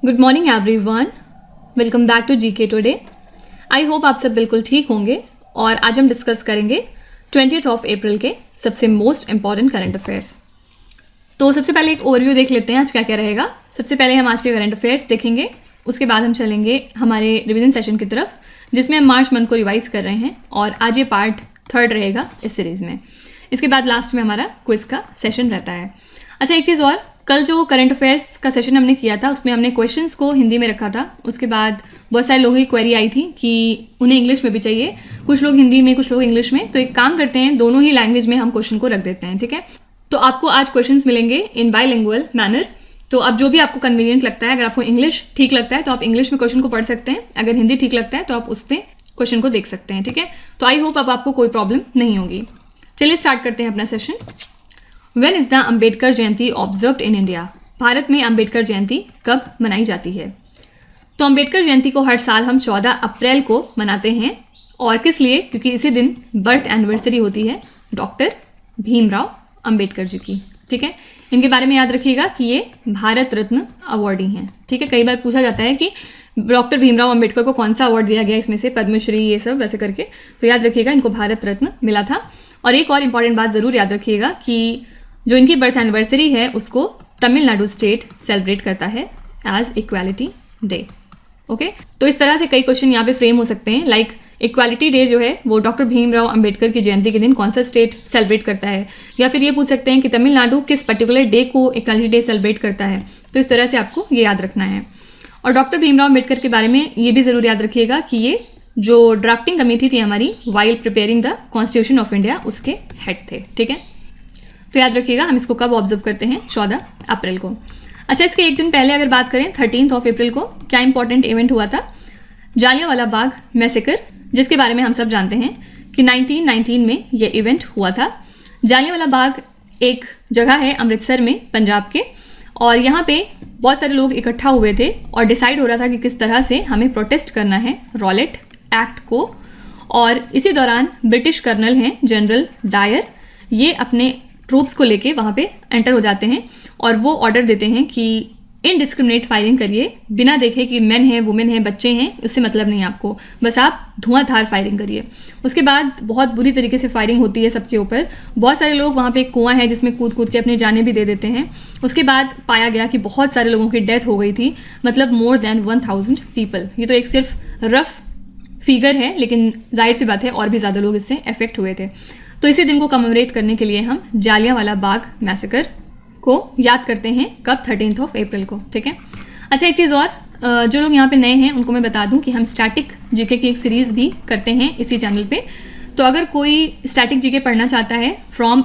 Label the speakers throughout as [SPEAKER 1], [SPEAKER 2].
[SPEAKER 1] Good morning everyone, welcome back to GK today. I hope आप सब बिल्कुल ठीक होंगे और आज हम डिस्कस करेंगे 20th ऑफ अप्रैल के सबसे मोस्ट इंपॉर्टेंट करंट अफेयर्स। तो सबसे पहले एक ओवरव्यू देख लेते हैं आज क्या क्या रहेगा। सबसे पहले हम आज के करंट अफेयर्स देखेंगे, उसके बाद हम चलेंगे हमारे रिवीजन सेशन की तरफ जिसमें हम मार्च मंथ को रिवाइज कर रहे हैं और आज ये पार्ट 3 रहेगा इस सीरीज़ में। इसके बाद लास्ट में हमारा क्विज का सेशन रहता है। अच्छा, एक चीज़ और, कल जो करंट अफेयर्स का सेशन हमने किया था उसमें हमने क्वेश्चंस को हिंदी में रखा था। उसके बाद बहुत सारे लोगों की क्वेरी आई थी कि उन्हें इंग्लिश में भी चाहिए, कुछ लोग हिंदी में कुछ लोग इंग्लिश में। तो एक काम करते हैं, दोनों ही लैंग्वेज में हम क्वेश्चन को रख देते हैं, ठीक है। तो आपको आज क्वेश्चंस मिलेंगे इन बाइलिंगुअल मैनर। तो अब जो भी आपको कन्वीनियंट लगता है, अगर आपको इंग्लिश ठीक लगता है तो आप इंग्लिश में क्वेश्चन को पढ़ सकते हैं, अगर हिंदी ठीक लगता है तो आप उस पर क्वेश्चन को देख सकते हैं, ठीक है। तो आई होप अब आपको कोई प्रॉब्लम नहीं होगी। चलिए स्टार्ट करते हैं अपना session. When is the Ambedkar Jayanti observed in India? Bharat में अम्बेडकर जयंती कब मनाई जाती है? तो अम्बेडकर जयंती को हर साल हम 14 अप्रैल को मनाते हैं। और किस लिए? क्योंकि इसी दिन बर्थ एनिवर्सरी होती है डॉक्टर भीमराव अम्बेडकर जी की, ठीक है। इनके बारे में याद रखिएगा कि ये भारत रत्न अवार्डी हैं, ठीक है। कई बार पूछा जाता है कि डॉक्टर भीमराव अम्बेडकर को कौन सा अवार्ड दिया गया इसमें से, पद्मश्री ये सब वैसे करके। तो याद रखिएगा इनको भारत रत्न मिला था। और एक और इम्पॉर्टेंट बात ज़रूर याद रखिएगा कि जो इनकी बर्थ एनिवर्सरी है उसको तमिलनाडु स्टेट सेलिब्रेट करता है एज इक्वालिटी डे, ओके। तो इस तरह से कई क्वेश्चन यहाँ पे फ्रेम हो सकते हैं, लाइक इक्वालिटी डे जो है वो डॉक्टर भीमराव अम्बेडकर की जयंती के दिन कौन सा स्टेट सेलिब्रेट करता है, या फिर ये पूछ सकते हैं कि तमिलनाडु किस पर्टिकुलर डे को इक्वालिटी डे सेलिब्रेट करता है। तो इस तरह से आपको ये याद रखना है। और डॉक्टर भीमराव अम्बेडकर के बारे में ये भी ज़रूर याद रखिएगा कि ये जो ड्राफ्टिंग कमेटी थी हमारी while preparing the constitution of India उसके हेड थे, ठीक है। तो याद रखिएगा हम इसको कब ऑब्जर्व करते हैं? 14 अप्रैल को। अच्छा, इसके एक दिन पहले अगर बात करें 13th ऑफ अप्रैल को क्या इंपॉर्टेंट इवेंट हुआ था? जालियांवाला बाग मैसेकर, जिसके बारे में हम सब जानते हैं कि 1919 में ये इवेंट हुआ था। जालियांवाला बाग एक जगह है अमृतसर में पंजाब के, और यहाँ पे बहुत सारे लोग इकट्ठा हुए थे और डिसाइड हो रहा था कि किस तरह से हमें प्रोटेस्ट करना है रॉलेट एक्ट को। और इसी दौरान ब्रिटिश कर्नल हैं जनरल डायर, ये अपने ट्रूप्स को लेके वहाँ पे एंटर हो जाते हैं और वो ऑर्डर देते हैं कि इनडिस्क्रिमिनेट फायरिंग करिए, बिना देखे कि मेन है वुमेन है बच्चे हैं, उससे मतलब नहीं आपको, बस आप धुआंधार फायरिंग करिए। उसके बाद बहुत बुरी तरीके से फायरिंग होती है सबके ऊपर। बहुत सारे लोग वहाँ पे एक कुआं है जिसमें कूद कूद के अपनी जानें भी दे देते हैं। उसके बाद पाया गया कि बहुत सारे लोगों की डेथ हो गई थी, मतलब मोर देन 1000 पीपल। ये तो एक सिर्फ रफ फिगर है, लेकिन जाहिर सी बात है और भी ज़्यादा लोग इससे अफेक्ट हुए थे। तो इसी दिन को कमेमोरेट करने के लिए हम जालियांवाला बाग मैसेकर को याद करते हैं कब? 13th ऑफ अप्रैल को, ठीक है। अच्छा, एक चीज़ और, जो लोग यहाँ पे नए हैं उनको मैं बता दूं कि हम स्टैटिक जीके की एक सीरीज़ भी करते हैं इसी चैनल पे। तो अगर कोई स्टैटिक जीके पढ़ना चाहता है फ्रॉम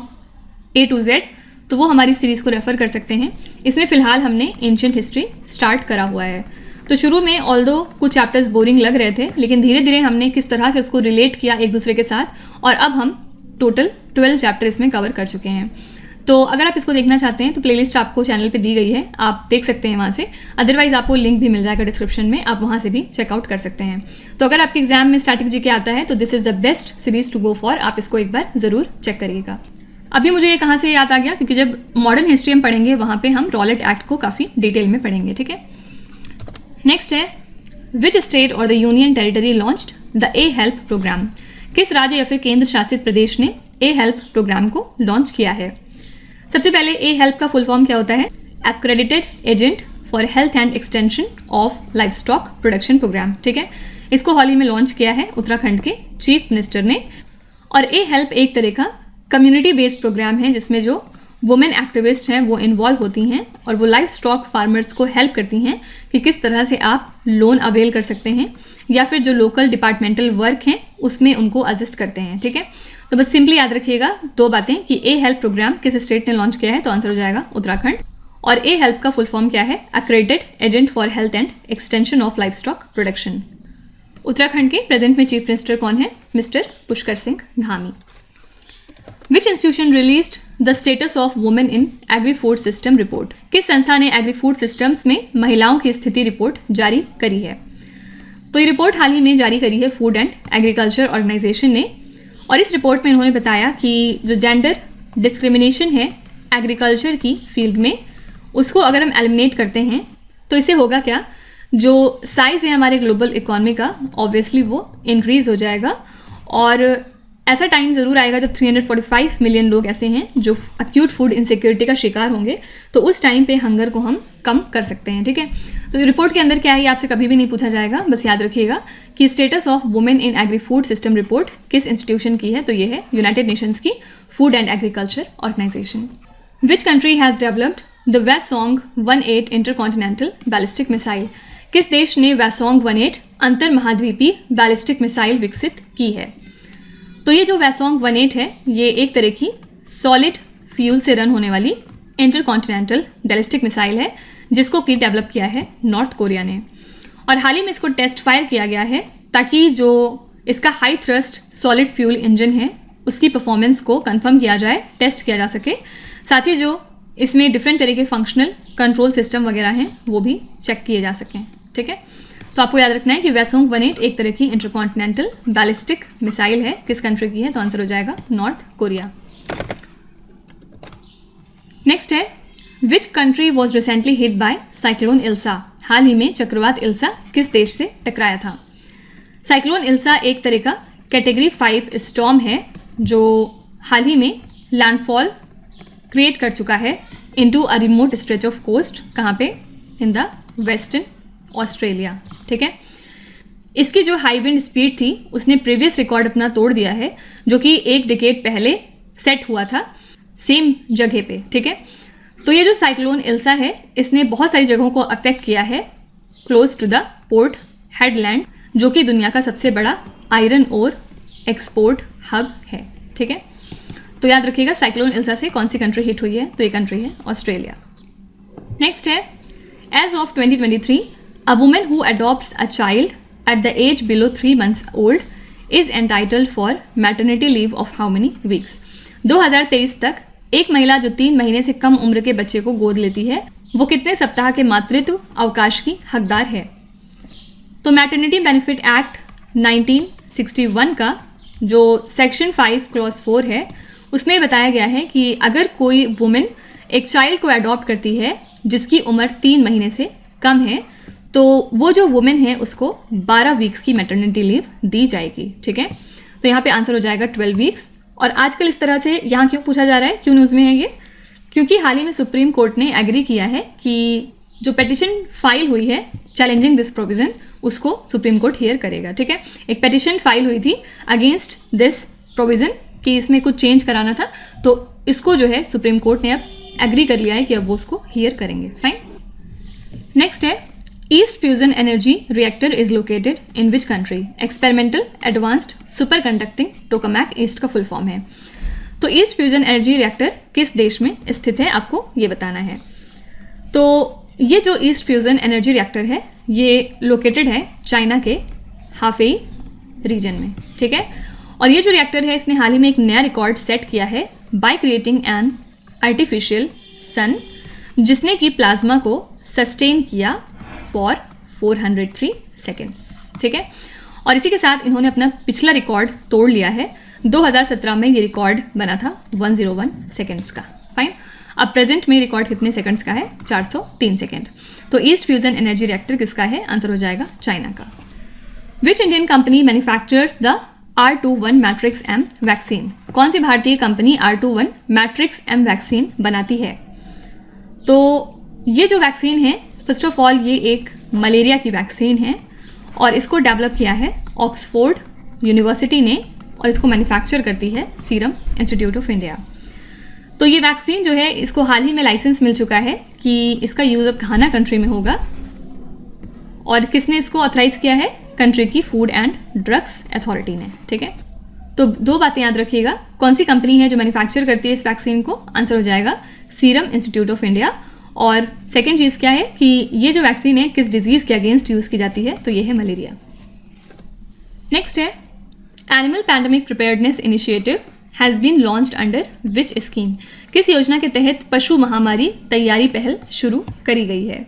[SPEAKER 1] A to Z तो वो हमारी सीरीज़ को रेफ़र कर सकते हैं। इसमें फ़िलहाल हमने एंशिएंट हिस्ट्री स्टार्ट करा हुआ है। तो शुरू में ऑल्दो कुछ चैप्टर्स बोरिंग लग रहे थे, लेकिन धीरे धीरे हमने किस तरह से उसको रिलेट किया एक दूसरे के साथ, और अब हम टोटल 12 चैप्टर इसमें कवर कर चुके हैं। तो अगर आप इसको देखना चाहते हैं तो प्लेलिस्ट आपको चैनल पे दी गई है, आप देख सकते हैं वहाँ से। अदरवाइज आपको लिंक भी मिल जाएगा डिस्क्रिप्शन में, आप वहाँ से भी चेकआउट कर सकते हैं। तो अगर आपके एग्जाम में स्टैटिक जीके आता है तो this is the best series to go for, आप इसको एक बार ज़रूर चेक करिएगा। अभी मुझे ये कहाँ से याद आ गया, क्योंकि जब मॉडर्न हिस्ट्री हम पढ़ेंगे वहाँ पर हम रॉलेट एक्ट को काफ़ी डिटेल में पढ़ेंगे, ठीक है। नेक्स्ट है, विच स्टेट और the union territory launched the A help program? किस राज्य या फिर केंद्र शासित प्रदेश ने ए हेल्प प्रोग्राम को लॉन्च किया है? सबसे पहले ए हेल्प का फुल फॉर्म क्या होता है? Accredited agent for health and extension of life stock production program, ठीक है। इसको हाल ही में लॉन्च किया है उत्तराखंड के चीफ मिनिस्टर ने। और ए हेल्प एक तरह का कम्युनिटी बेस्ड प्रोग्राम है जिसमें जो वुमेन एक्टिविस्ट हैं वो इन्वॉल्व होती हैं और वो लाइफ स्टॉक फार्मर्स को हेल्प करती हैं कि किस तरह से आप लोन अवेल कर सकते हैं, या फिर जो लोकल डिपार्टमेंटल वर्क हैं उसमें उनको असिस्ट करते हैं, ठीक है। तो बस सिंपली याद रखिएगा 2 बातें कि ए हेल्प प्रोग्राम किस स्टेट ने लॉन्च किया है, तो आंसर हो जाएगा उत्तराखंड। और ए हेल्प का फुल फॉर्म क्या है? Accredited agent for health and extension of life stock production. Uttarakhand के प्रेजेंट में चीफ मिनिस्टर कौन है? Mister Pushkar Singh Dhami. Which institution released the status of women in agri food system report? किस संस्था ने एग्री फूड सिस्टम्स में महिलाओं की स्थिति रिपोर्ट जारी करी है? तो ये रिपोर्ट हाल ही में जारी करी है फूड एंड एग्रीकल्चर ऑर्गेनाइजेशन ने। और इस रिपोर्ट में इन्होंने बताया कि जो जेंडर डिस्क्रिमिनेशन है एग्रीकल्चर की फील्ड में, उसको अगर हम एलिमिनेट करते हैं तो इससे होगा क्या, जो साइज़ है हमारे ग्लोबल इकोनॉमी का ऑब्वियसली वो इंक्रीज़ हो जाएगा, और ऐसा टाइम ज़रूर आएगा जब 345 मिलियन लोग ऐसे हैं जो अक्यूट फूड इनसिक्योरिटी का शिकार होंगे, तो उस टाइम पे हंगर को हम कम कर सकते हैं। ठीक है, तो रिपोर्ट के अंदर क्या है ये आपसे कभी भी नहीं पूछा जाएगा, बस याद रखिएगा कि status of women in agri food system report किस इंस्टीट्यूशन की है, तो ये है यूनाइटेड नेशंस की food and agriculture organization. Which country has developed the Hwasong 18 intercontinental ballistic missile? किस देश ने वैसोंग 18 अंतर महाद्वीपीय बैलिस्टिक मिसाइल विकसित की है? तो ये जो वैसोंग 18 है ये एक तरह की सॉलिड फ्यूल से रन होने वाली इंटरकॉन्टिनेंटल बैलिस्टिक मिसाइल है, जिसको कि डेवलप किया है नॉर्थ कोरिया ने, और हाल ही में इसको टेस्ट फायर किया गया है ताकि जो इसका high thrust solid fuel engine है उसकी परफॉर्मेंस को कंफर्म किया जाए, टेस्ट किया जा सके, साथ ही जो इसमें डिफरेंट तरह के फंक्शनल कंट्रोल सिस्टम वगैरह हैं वो भी चेक किए जा सकें। ठीक है, तो आपको याद रखना है कि वैसोंग 18 एक तरह की इंटरकॉन्टिनेंटल बैलिस्टिक मिसाइल है। किस कंट्री की है, तो आंसर हो जाएगा नॉर्थ कोरिया। नेक्स्ट है, which country was recently hit by cyclone Ilsa? हाल ही में चक्रवात इल्सा किस देश से टकराया था? साइक्लोन इल्सा एक तरह का कैटेगरी 5 स्टॉर्म है जो हाल ही में लैंडफॉल क्रिएट कर चुका है into a remote stretch of coast. कहाँ पे? In the western Australia. ठीक है, इसकी जो हाई विंड स्पीड थी उसने प्रीवियस रिकॉर्ड अपना तोड़ दिया है, जो कि एक डिकेड पहले सेट हुआ था सेम जगह पे। ठीक है, तो ये जो साइक्लोन इल्सा है इसने बहुत सारी जगहों को अफेक्ट किया है close to the Port Hedland, जो कि दुनिया का सबसे बड़ा आयरन ओर एक्सपोर्ट हब है। ठीक है, तो याद रखिएगा साइक्लोन इल्सा से कौन सी कंट्री हिट हुई है, तो ये कंट्री है ऑस्ट्रेलिया। नेक्स्ट है, as of 2023 a woman who adopts a child at the age below 3 months old is entitled for maternity leave of how many weeks? 2023 तक एक महिला जो 3 महीने से कम उम्र के बच्चे को गोद लेती है वो कितने सप्ताह के मातृत्व अवकाश की हकदार है? तो मैटरनिटी बेनिफिट एक्ट 1961 का जो सेक्शन 5 क्लॉज 4 है उसमें बताया गया है कि अगर कोई वुमेन एक चाइल्ड को अडॉप्ट करती है जिसकी उम्र 3 महीने से कम है तो वो जो वुमेन है उसको 12 वीक्स की मैटरनिटी लीव दी जाएगी। ठीक है, तो यहाँ पे आंसर हो जाएगा 12 वीक्स। और आजकल इस तरह से यहाँ क्यों पूछा जा रहा है, क्यों न्यूज़ में है ये? क्योंकि हाल ही में सुप्रीम कोर्ट ने एग्री किया है कि जो पेटिशन फाइल हुई है चैलेंजिंग दिस प्रोविजन उसको सुप्रीम कोर्ट हियर करेगा। ठीक है, एक पेटिशन फाइल हुई थी अगेंस्ट दिस प्रोविजन कि इसमें कुछ चेंज कराना था, तो इसको जो है सुप्रीम कोर्ट ने अब एग्री कर लिया है कि अब वो उसको हियर करेंगे। फाइन। नेक्स्ट है, east fusion energy reactor is located in which country? Experimental advanced super conducting tokamak east का फुल फॉर्म है। तो ईस्ट फ्यूजन एनर्जी रिएक्टर किस देश में स्थित है आपको ये बताना है। तो ये जो ईस्ट फ्यूजन एनर्जी रिएक्टर है ये लोकेटेड है चाइना के हाफेई रीजन में। ठीक है, और ये जो रिएक्टर है इसने हाल ही में एक नया रिकॉर्ड सेट किया है by creating an artificial sun, जिसने कि प्लाज्मा को सस्टेन किया फॉर 403 सेकेंड्स। ठीक है, और इसी के साथ इन्होंने अपना पिछला रिकॉर्ड तोड़ लिया है। 2017 में ये रिकॉर्ड बना था 101 सेकेंड्स का। फाइन, अब प्रेजेंट में रिकॉर्ड कितने सेकंड्स का है? 403 सेकेंड। तो ईस्ट फ्यूजन एनर्जी रिएक्टर किसका है? आंसर हो जाएगा चाइना का। Which Indian company manufactures the R21 matrix M vaccine? कौन सी भारतीय company R21 matrix M vaccine बनाती है? तो ये जो वैक्सीन है फर्स्ट ऑफ ऑल ये एक मलेरिया की वैक्सीन है और इसको डेवलप किया है ऑक्सफोर्ड यूनिवर्सिटी ने और इसको मैन्युफैक्चर करती है सीरम इंस्टीट्यूट ऑफ इंडिया। तो ये वैक्सीन जो है इसको हाल ही में लाइसेंस मिल चुका है कि इसका यूज़ अब घाना कंट्री में होगा। और किसने इसको ऑथराइज किया है? कंट्री की फूड एंड ड्रग्स अथॉरिटी ने। ठीक है, तो दो बातें याद रखिएगा, कौन सी कंपनी है जो मैन्युफैक्चर करती है इस वैक्सीन को? आंसर हो जाएगा सीरम इंस्टीट्यूट ऑफ इंडिया। और सेकेंड चीज़ क्या है कि ये जो वैक्सीन है किस डिजीज़ के अगेंस्ट यूज़ की जाती है? तो ये है मलेरिया। नेक्स्ट है, animal pandemic preparedness initiative has been launched under which scheme? किस योजना के तहत पशु महामारी तैयारी पहल शुरू करी गई है?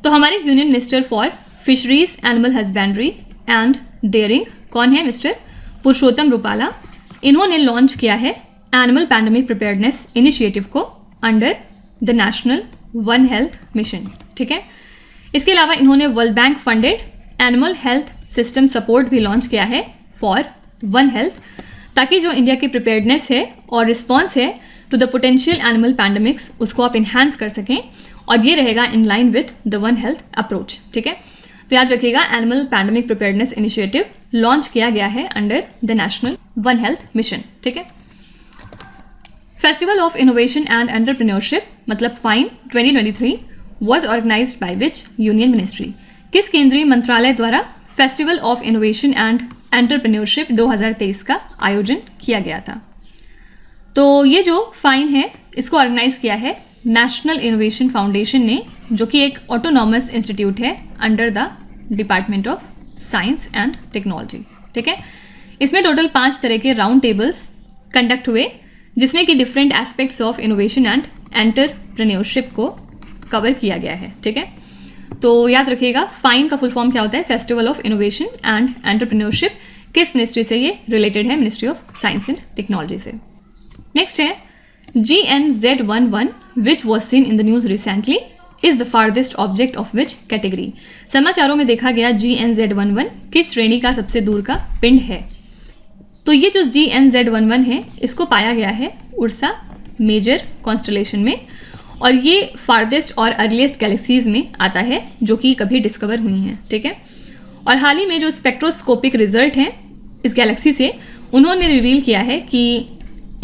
[SPEAKER 1] तो हमारे union minister for fisheries, animal husbandry and dairying कौन है? मिस्टर पुरुषोत्तम रूपाला। इन्होंने लॉन्च किया है एनिमल पैंडेमिक प्रिपेयर्डनेस इनिशिएटिव को under the national one health mission, ठीक है। इसके अलावा इन्होंने World Bank funded animal health system support भी लॉन्च किया है फॉर वन हेल्थ, ताकि जो इंडिया की प्रिपेयर्डनेस है और रिस्पॉन्स है to the potential animal pandemics उसको आप इन्हांस कर सकें, और ये रहेगा in line with the one health approach, ठीक है। तो याद रखिएगा, animal pandemic preparedness initiative launch किया गया है under the national one health mission, ठीक है। Festival of innovation and entrepreneurship मतलब FINE 2023 was organized by which union ministry? किस केंद्रीय मंत्रालय द्वारा festival of innovation and entrepreneurship 2023 का आयोजन किया गया था? तो ये जो फाइन है इसको ऑर्गेनाइज किया है नेशनल इनोवेशन फाउंडेशन ने, जो कि एक ऑटोनॉमस इंस्टीट्यूट है under the department of science and technology, ठीक है। इसमें टोटल 5 तरह के राउंड टेबल्स कंडक्ट हुए, जिसमें कि different aspects of innovation and entrepreneurship को कवर किया गया है, ठीक है। तो याद रखिएगा, फाइन का फुल फॉर्म क्या होता है? Festival of innovation and entrepreneurship. किस मिनिस्ट्री से ये रिलेटेड है? Ministry of science and technology से। नेक्स्ट है GNZ11 which was seen in the news recently is the farthest object of which category? समाचारों में देखा गया GNZ11 किस श्रेणी का सबसे दूर का पिंड है? तो ये जो GNZ11 है इसको पाया गया है उर्सा मेजर कॉन्स्टलेशन में, और ये फार्देस्ट और अर्लीस्ट गैलेक्सीज में आता है जो कि कभी डिस्कवर हुई हैं, ठीक है। और हाल ही में जो स्पेक्ट्रोस्कोपिक रिजल्ट हैं इस गैलेक्सी से, उन्होंने रिवील किया है कि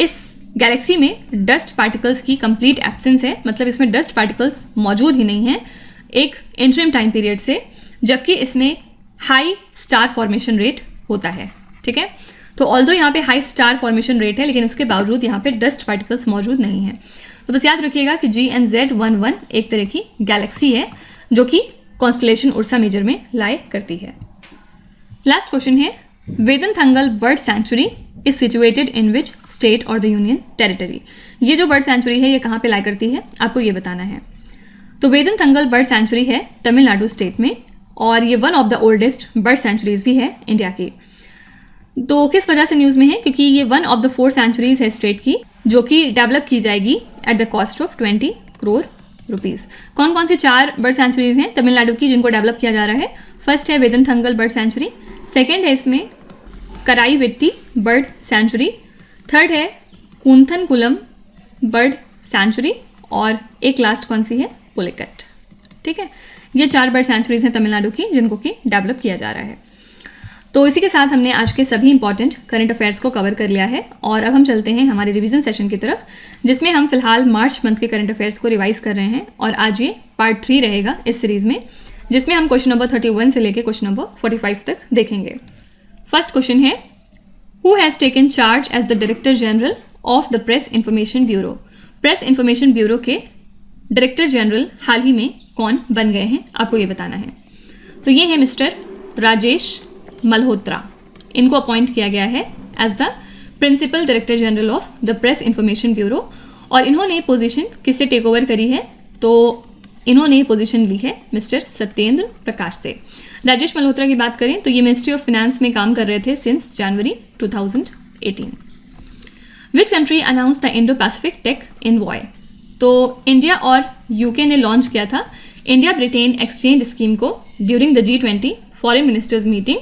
[SPEAKER 1] इस गैलेक्सी में डस्ट पार्टिकल्स की कंप्लीट एब्सेंस है, मतलब इसमें डस्ट पार्टिकल्स मौजूद ही नहीं हैं एक इंटरिम टाइम पीरियड से, जबकि इसमें हाई स्टार फॉर्मेशन रेट होता है, ठीक है। तो ऑल्दो यहाँ पे हाई स्टार फॉर्मेशन रेट है, लेकिन उसके बावजूद यहाँ पे डस्ट पार्टिकल्स मौजूद नहीं है। तो बस याद रखिएगा कि GNZ11 एक तरह की गैलेक्सी है जो कि कॉन्स्टलेशन उर्सा मेजर में लाई करती है। लास्ट क्वेश्चन है, Vedanthangal bird sanctuary is situated in which state और द यूनियन टेरिटरी? ये जो बर्ड सेंचुरी है ये कहाँ पे लाई करती है, आपको ये बताना है। तो वेदनथंगल बर्ड सेंचुरी है तमिलनाडु स्टेट में, और ये one of the oldest bird sanctuaries भी है इंडिया की। तो किस वजह से न्यूज़ में है? क्योंकि ये वन ऑफ द 4 सेंचुरीज है स्टेट की, जो कि डेवलप की जाएगी at the cost of 20 crore rupees. कौन कौन से 4 बर्ड सेंचुरीज हैं तमिलनाडु की जिनको डेवलप किया जा रहा है? फर्स्ट है वेदनथंगल बर्ड सेंचुरी, सेकेंड है इसमें कराईवेट्टी बर्ड सेंचुरी, थर्ड है कूंथनकुलम बर्ड सेंचुरी, और एक लास्ट कौन सी है? पुलिकट, ठीक है। ये 4 बर्ड सेंचुरीज हैं तमिलनाडु की जिनको कि डेवलप किया जा रहा है। तो इसी के साथ हमने आज के सभी इंपॉर्टेंट करंट अफेयर्स को कवर कर लिया है, और अब हम चलते हैं हमारे रिवीजन सेशन की तरफ, जिसमें हम फिलहाल मार्च मंथ के करंट अफेयर्स को रिवाइज कर रहे हैं। और आज ये पार्ट 3 रहेगा इस सीरीज में, जिसमें हम क्वेश्चन नंबर 31 से लेकर क्वेश्चन नंबर 45 तक देखेंगे। फर्स्ट क्वेश्चन है, who has taken charge as the director general of the press information bureau? Press information bureau के डायरेक्टर जनरल हाल ही में कौन बन गए हैं, आपको ये बताना है। तो ये है मिस्टर राजेश मल्होत्रा, इनको अपॉइंट किया गया है as the principal director general of the press information bureau. और इन्होंने पोजीशन किससे टेक ओवर करी है? तो इन्होंने पोजीशन ली है मिस्टर सत्येंद्र प्रकाश से। राजेश मल्होत्रा की बात करें तो ये मिनिस्ट्री ऑफ फाइनेंस में काम कर रहे थे since January 2018। Which country announce the Indo Pacific tech envoy? तो इंडिया और यूके ने लॉन्च किया था इंडिया ब्रिटेन एक्सचेंज स्कीम को during the G20 foreign ministers meeting,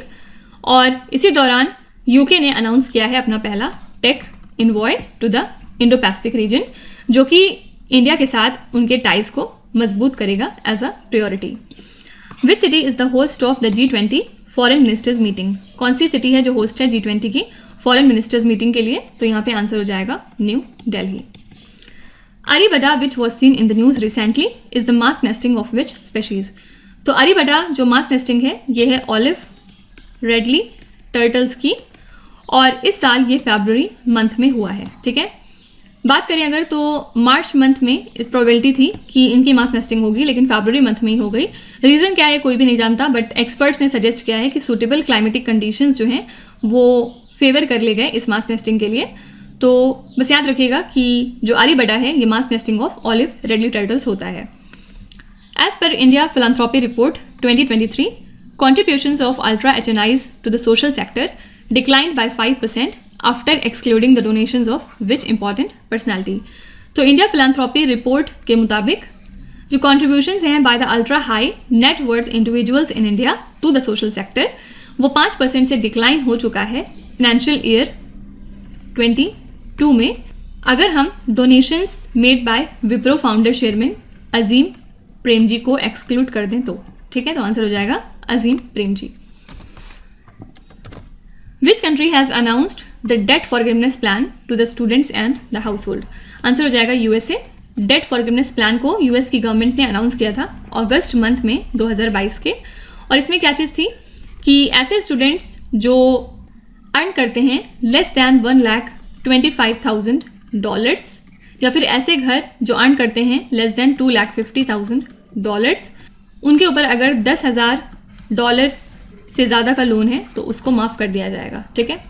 [SPEAKER 1] और इसी दौरान यूके ने अनाउंस किया है अपना पहला tech envoy to the Indo Pacific region, जो कि इंडिया के साथ उनके टाइज को मजबूत करेगा as a priority. Which city is the host of the G20 foreign ministers meeting? कौन सी सिटी है जो होस्ट है G20 की फॉरेन मिनिस्टर्स मीटिंग के लिए? तो यहाँ पे आंसर हो जाएगा New Delhi. Arribada which was seen in the news recently is the mass nesting of which species? तो आरीबडा जो मास नेस्टिंग है ये है ऑलिव रेडली टर्टल्स की, और इस साल ये फरवरी मंथ में हुआ है, ठीक है। बात करें अगर तो मार्च मंथ में इस प्रोबेबिलिटी थी कि इनकी मास नेस्टिंग होगी, लेकिन फरवरी मंथ में ही हो गई। रीज़न क्या है कोई भी नहीं जानता, बट एक्सपर्ट्स ने सजेस्ट किया है कि सूटेबल क्लाइमेटिक कंडीशंस जो हैं वो फेवर कर ले गए इस मास नेस्टिंग के लिए। तो बस याद रखिएगा कि जो आरीबडा है ये mass nesting of olive ridley turtles होता है। As per India philanthropy report 2023, contributions of ultra HNIs to the social sector declined by 5% after excluding the donations of which important personality? तो इंडिया फिलैंथ्रोपी रिपोर्ट के मुताबिक जो contributions हैं by the ultra high net worth individuals in India to the social sector, वो 5% से decline हो चुका है फाइनेंशियल ईयर 22 में, अगर हम donations made by Wipro founder chairman Azim Premji को एक्सक्लूड कर दें तो। ठीक है, तो आंसर हो जाएगा Azim Premji. Which country has announced the debt forgiveness plan to the students and the household? Answer हो जाएगा यूएसए। डेट फॉरगिवनेस प्लान को यूएस की गवर्नमेंट ने अनाउंस किया था अगस्त मंथ में 2022 के, और इसमें क्या चीज़ थी कि ऐसे स्टूडेंट्स जो अर्न करते हैं लेस दैन $1,25,000 या फिर ऐसे घर जो अर्न करते हैं लेस दैन $2,50,000, उनके ऊपर अगर $10,000 से ज़्यादा का लोन है तो उसको माफ़ कर दिया जाएगा। ठीक है।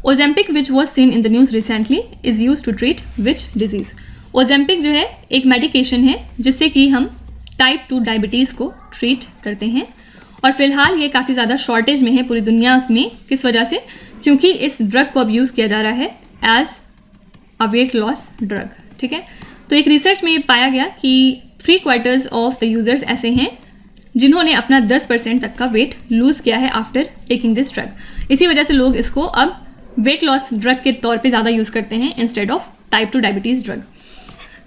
[SPEAKER 1] Ozempic which was seen in the news recently is use to treat which disease? Ozempic जो है एक मेडिकेशन है जिससे कि हम टाइप 2 डायबिटीज़ को ट्रीट करते हैं, और फिलहाल ये काफ़ी ज़्यादा शॉर्टेज में है पूरी दुनिया में। किस वजह से? क्योंकि इस ड्रग को अब यूज़ किया जा रहा है as a weight loss drug. ठीक है, तो एक रिसर्च में ये पाया गया कि 3/4 ऑफ द यूज़र्स ऐसे हैं जिन्होंने अपना 10% तक का वेट लूज़ किया है आफ्टर टेकिंग दिस ड्रग। इसी वजह से लोग इसको अब वेट लॉस ड्रग के तौर पे ज़्यादा यूज़ करते हैं instead of type 2 diabetes drug.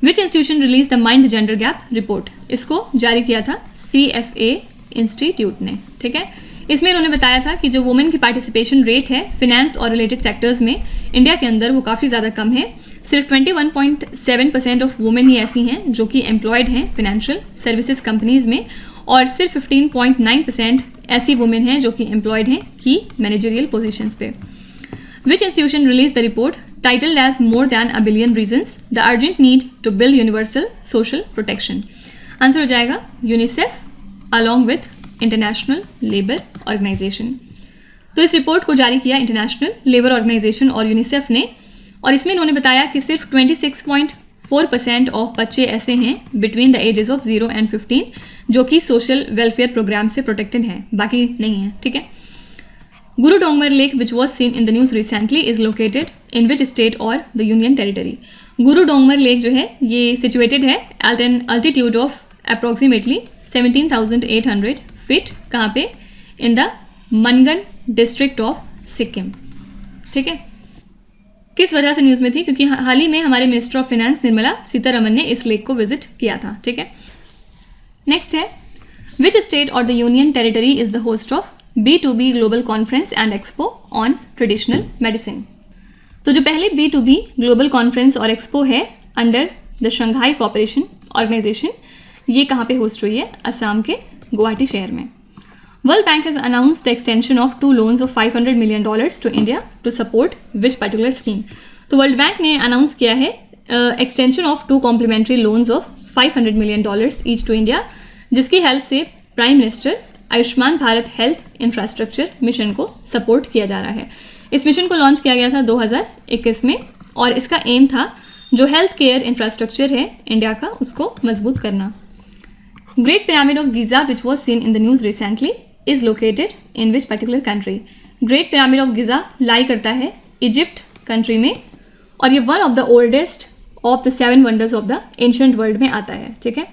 [SPEAKER 1] Which institution release the mind gender gap report? इसको जारी किया था CFA इंस्टीट्यूट ने। ठीक है, इसमें इन्होंने बताया था कि जो वुमेन की पार्टिसिपेशन रेट है फिनेंस और रिलेटेड सेक्टर्स में इंडिया के अंदर वो काफ़ी ज़्यादा कम है। सिर्फ 21.7% ऑफ वुमेन ही ऐसी हैं जो कि एम्प्लॉयड हैं फिनेंशियल सर्विसेज कंपनीज़ में, और सिर्फ 15.9% ऐसी वुमेन हैं जो कि एम्प्लॉयड हैं की मैनेजरियल पोजीशंस पे। Which institution release the report titled as more than a billion reasons the urgent need to build universal social protection? Answer हो जाएगा UNICEF along with International Labour Organization. तो इस रिपोर्ट को जारी किया इंटरनेशनल लेबर ऑर्गेनाइजेशन और यूनिसेफ ने, और इसमें इन्होंने बताया कि सिर्फ 26.4% ऑफ बच्चे ऐसे हैं between the ages of 0 and 15 जो कि सोशल वेलफेयर प्रोग्राम से प्रोटेक्टेड हैं, बाकी नहीं है। ठीक है। Guru Dongmar lake which was seen in the news recently is located in which state और the union territory? Guru Dongmar lake जो है ये सिचुएटेड है at an altitude of approximately 17,800 feet. कहाँ पे? In the Mangan district of Sikkim. ठीक है, किस वजह से न्यूज़ में थी? क्योंकि हाल ही में हमारे minister of finance Nirmala Sitharaman ने इस लेक को विजिट किया था। ठीक है, नेक्स्ट है विच स्टेट और the union territory is the host of B2B global conference and expo on traditional medicine? तो जो पहले B2B ग्लोबल कॉन्फ्रेंस और एक्सपो है under the Shanghai Cooperation Organization, ये कहाँ पे होस्ट हुई है? असम के गुवाहाटी शहर में। World Bank has announce the extension of 2 loans of $500 million to India to support which particular scheme? तो वर्ल्ड बैंक ने अनाउंस किया है extension of 2 complementary loans of $500 million each to India, जिसकी हेल्प से prime minister Ayushman Bharat health infrastructure mission को support किया जा रहा है। इस मिशन को लॉन्च किया गया था 2021 में, और इसका एम था जो हेल्थ केयर इंफ्रास्ट्रक्चर है इंडिया का उसको मजबूत करना। Great pyramid of Giza which was seen in the news recently is located in which particular country? Great pyramid of Giza lie करता है इजिप्ट कंट्री में, और ये one of the oldest of the 7 wonders of the ancient world में आता है। ठीक है,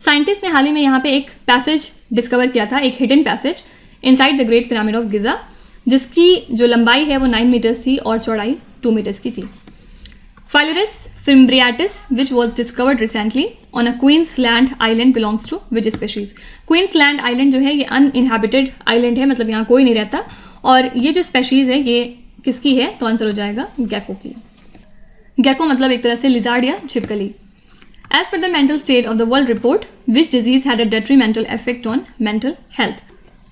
[SPEAKER 1] साइंटिस्ट ने हाल ही में यहाँ पे एक पैसेज डिस्कवर किया था, एक hidden passage inside the great pyramid of Giza, जिसकी जो लंबाई है वो 9 मीटर्स थी और चौड़ाई 2 मीटर्स की थी। Phyllurus fimbriatus which was discovered recently on a Queensland island belongs to which species? Queensland island जो है ये अनइनहेबिटेड आइलैंड है, मतलब यहाँ कोई नहीं रहता, और ये जो स्पेशीज है ये किसकी है? तो आंसर हो जाएगा गेको की। गेको मतलब एक तरह से लिजार्ड या छिपकली। As per the mental state of the world report, which disease had a detrimental effect on mental health?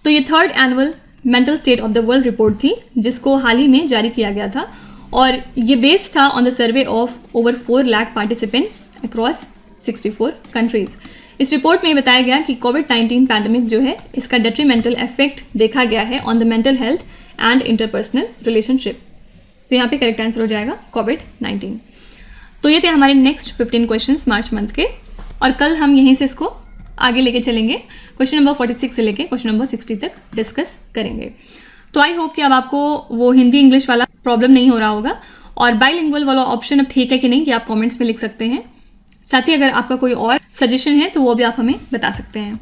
[SPEAKER 1] तो ये 3rd annual mental state of the world report थी जिसको हाल ही में जारी किया गया था, और ये बेस्ड था on the survey of over 4 lakh participants across 64 countries. इस रिपोर्ट में बताया गया कि कोविड-19 पैंडमिक जो है इसका डेट्रीमेंटल इफेक्ट देखा गया है on the mental health and interpersonal relationship. तो यहाँ पे करेक्ट आंसर हो जाएगा कोविड-19। तो ये थे हमारे नेक्स्ट 15 क्वेश्चंस मार्च मंथ के, और कल हम यहीं से इसको आगे लेके चलेंगे, क्वेश्चन नंबर 46 से लेके क्वेश्चन नंबर 60 तक डिस्कस करेंगे। तो आई होप कि अब आपको वो हिंदी इंग्लिश वाला प्रॉब्लम नहीं हो रहा होगा, और बाइलिंगुअल वाला ऑप्शन अब ठीक है कि नहीं, कि आप कमेंट्स में लिख सकते हैं। साथ ही अगर आपका कोई और सजेशन है तो वो भी आप हमें बता सकते हैं।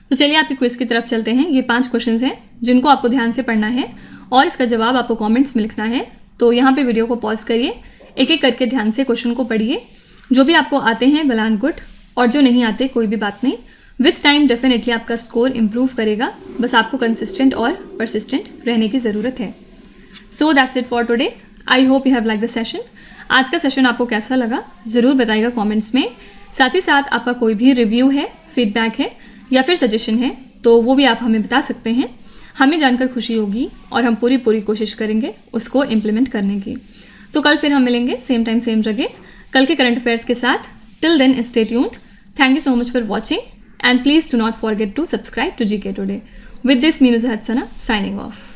[SPEAKER 1] तो चलिए आपकी क्विज की तरफ चलते हैं। ये 5 क्वेश्चंस हैं जिनको आपको ध्यान से पढ़ना है और इसका जवाब आपको कमेंट्स में लिखना है। तो यहाँ पे वीडियो को पॉज करिए, एक एक करके ध्यान से क्वेश्चन को पढ़िए। जो भी आपको आते हैं वेल एंड गुड, और जो नहीं आते कोई भी बात नहीं। विथ टाइम डेफिनेटली आपका स्कोर इम्प्रूव करेगा, बस आपको कंसिस्टेंट और परसिस्टेंट रहने की ज़रूरत है। So that's it for today. I hope you have like the session. आज का सेशन आपको कैसा लगा ज़रूर बताइएगा कमेंट्स में। साथ ही साथ आपका कोई भी रिव्यू है, फीडबैक है या फिर सजेशन है तो वो भी आप हमें बता सकते हैं। हमें जानकर खुशी होगी और हम पूरी कोशिश करेंगे उसको इम्प्लीमेंट करने की। तो कल फिर हम मिलेंगे सेम टाइम सेम जगह कल के करंट अफेयर्स के साथ। Till then stay tuned. Thank you so much for watching and please do not forget to subscribe to GK Today. With this, Meenuza Hatsana signing off.